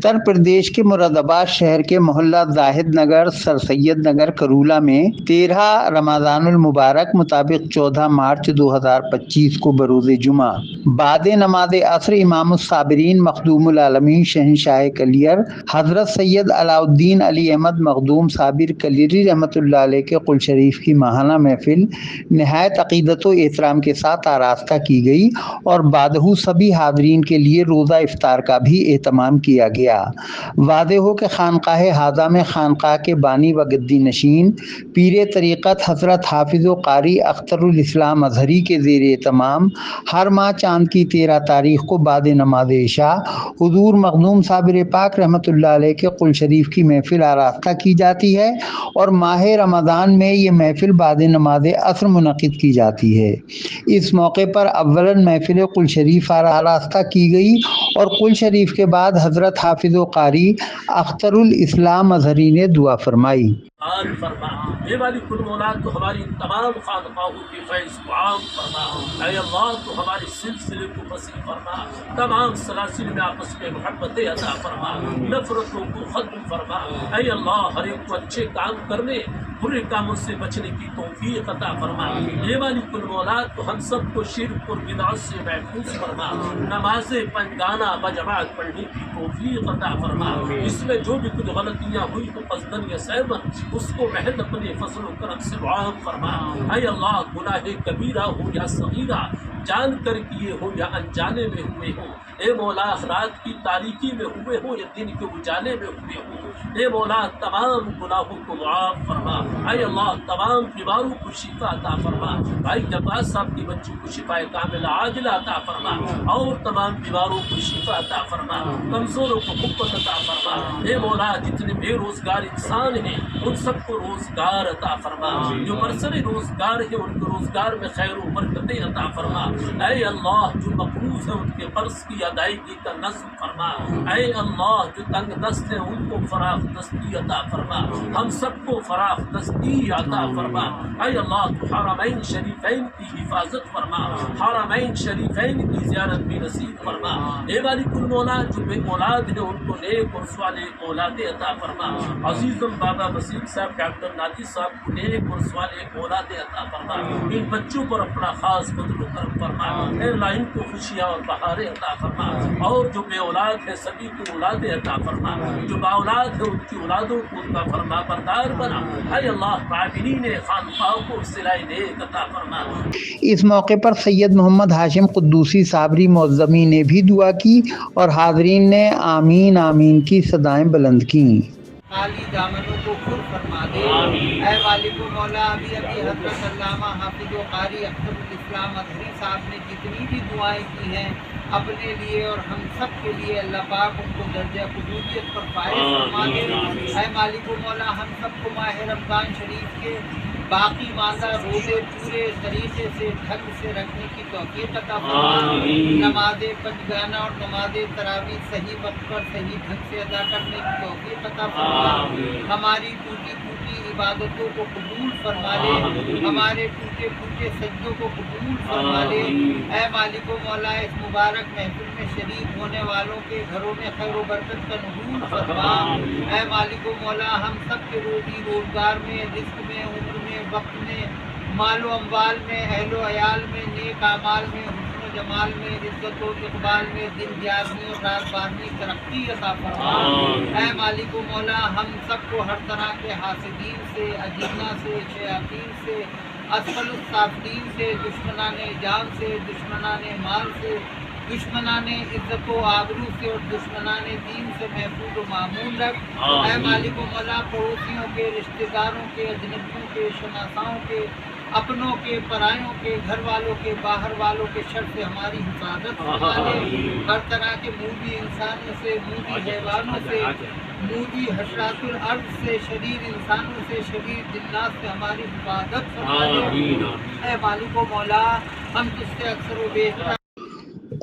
اتر پردیش کے مراد آباد شہر کے محلہ زاہد نگر سر سید نگر کرولا میں 13 رمضان المبارک مطابق 14 مارچ 2025 کو بروز جمعہ بعد نماز عصر امام الصابرین مخدوم العالمین شہنشاہ کلیر حضرت سید علاء الدین علی احمد مخدوم صابر کلیری رحمۃ اللہ علیہ کے قل شریف کی ماہانہ محفل نہایت عقیدت و احترام کے ساتھ آراستہ کی گئی اور بعدہ سبھی حاضرین کے لیے روزہ افطار کا بھی اہتمام کیا گیا۔ واضح ہو کہ خانقاہ ہاضہ میں خانقاہ کے بانی و گدی نشین پیر طریقت حضرت حافظ و قاری اختر الاسلام ازہری کے زیر اہتمام ہر ماہ چاند کی 13 تاریخ کو بعد نماز عشاء حضور مخدوم صابر پاک رحمۃ اللہ علیہ کے قل شریف کی محفل آراستہ کی جاتی ہے اور ماہ رمضان میں یہ محفل بعد نماز عصر منعقد کی جاتی ہے۔ اس موقع پر اولاً محفل قل شریف آراستہ کی گئی اور قل شریف کے بعد حضرت حافظ و قاری اختر الاسلام ازہری نے دعا فرمائی۔ فرما اے والی کل مولا تو ہماری تمام خانقاہوں کی فیض کو عام فرما، اے اللہ تو ہمارے سلسلے کو وسیع فرما، تمام سلاسل میں آپس میں محبت عطا فرما، نفرتوں کو ختم فرما، اے اللہ ہر ایک کو اچھے کام کرنے برے کاموں سے بچنے کی توفیق عطا فرما۔ اے والی کل مولا تو ہم سب کو شرک اور بدعت سے محفوظ فرما، نماز پنجگانہ بجماعت پڑھنے کی توفیق عطا فرما، اس میں جو بھی کچھ غلطیاں ہوئی تو قصدن یا سہون اس کو محض اپنے فضل و کرم سے معاف فرما۔ اے اللہ گناہ کبیرہ ہو یا صغیرہ، جان کر کیے ہو یا انجانے میں ہوئے ہوں، اے مولا رات کی تاریکی میں ہوئے ہوں یا دن کے اجالے میں ہوئے ہوں، اے مولا تمام گناہوں کو معاف فرما۔ اے اللہ تمام بیماروں کو شفا عطا فرما، بھائی جباز صاحب کی بچوں کو شفا کاملہ عاجلہ عطا فرما اور تمام بیماروں کو شفا عطا فرما، کمزوروں کو قوت عطا فرما۔ اے مولا جتنے بے روزگار انسان ہیں ان سب کو روزگار عطا فرما، جو برسر روزگار ہیں ان کو روزگار میں خیر و برکتیں عطا فرما۔ اے اللہ جو مقروض ہیں ان کے قرض کی ادائیگی کا نظم فرما، اے اللہ جو تنگ دست ہیں ان کو فراخ دستی عطا فرما، ہم سب کو فراخ دستی عطا فرما۔ اے اللہ تو حرمین شریفین کی حفاظت فرما، حرمین شریفین کی زیارت بھی نصیب فرما۔ اے والی کل مولا جو بے اولاد ہیں ان کو نیک اور صالح اولاد عطا فرما، عزیزم بابا وسیم صاحب ڈاکٹر ناجی صاحب کو نیک اور صالح اولاد عطا فرما، ان بچوں پر اپنا خاص فضل و کرم فرما، اے اللہ ان کو خوشیاں اور بہاریں عطا فرما، اور جو بے اولاد ہے سبھی کو اولاد عطا فرما، جو با اولاد ہے ان کی اولادوں کو ان کا فرما بردار بنا، اے اللہ عابدین خانقاہ کو صلہ نیک عطا فرما۔ اس موقع پر سید محمد ہاشم قدوسی صابری معظمی نے بھی دعا کی اور حاضرین نے آمین آمین کی صدائیں بلند کیں۔ خالی دامنوں کو کھل فرما دے، اے مالک و مولا ابھی حضرت علامہ حافظ و قاری اختر الاسلام ازہری صاحب نے جتنی بھی دعائیں کی ہیں اپنے لیے اور ہم سب کے لیے، اللہ پاک ان کو درجہ قبولیت پر فائز فرما دے۔ اے مالک و مولا ہم سب کو ماہ رمضان شریف کے باقی ماندہ روزے پورے طریقے سے ڈھنگ سے رکھنے کی توفیق عطا فرما، نماز پنجگانہ اور نماز تراویح صحیح وقت پر صحیح ڈھنگ سے ادا کرنے کی توفیق عطا فرما، ہماری ٹوٹی پھوٹی عبادتوں کو قبول فرما لے، ہمارے ٹوٹے پھوٹے سجدوں کو قبول فرما لے۔ اے مالک و مولا اس مبارک محفل میں شریک ہونے والوں کے گھروں میں خیر و برکت کا نزول فرما۔ اے مالک و مولا ہم سب کے روزی روزگار میں، رزق میں، عمر میں، وقت میں، مال و اموال میں، اہل و عیال میں، نیک اعمال میں، حسن و جمال میں، عزت و اقبال میں، دن دیارنی اور رات بارنی ترقی عطا فرما۔ اے مالک و مولا ہم سب کو ہر طرح کے حاسدین سے، اجنہ سے، شیاطین سے، اسفل السافلین سے، دشمنان جان سے، دشمنان مال سے، دشمنان عزت و آبرو سے اور دشمنان دین سے محفوظ و معمون رکھ۔ اے مالک و مولا پڑوسیوں کے، رشتہ داروں کے، اجنبیوں کے، شناساؤں کے، اپنوں کے، پرایوں کے، گھر والوں کے، باہر والوں کے شر سے ہماری حفاظت فرما لے، ہر طرح کے مودی انسانوں سے، مودی حیوانوں سے، مودی حشرات الارض سے، شریر انسانوں سے، شریر جنات سے ہماری حفاظت فرما لے۔ اے مالک و مولا ہم تجھ سے اکثر و بیشتر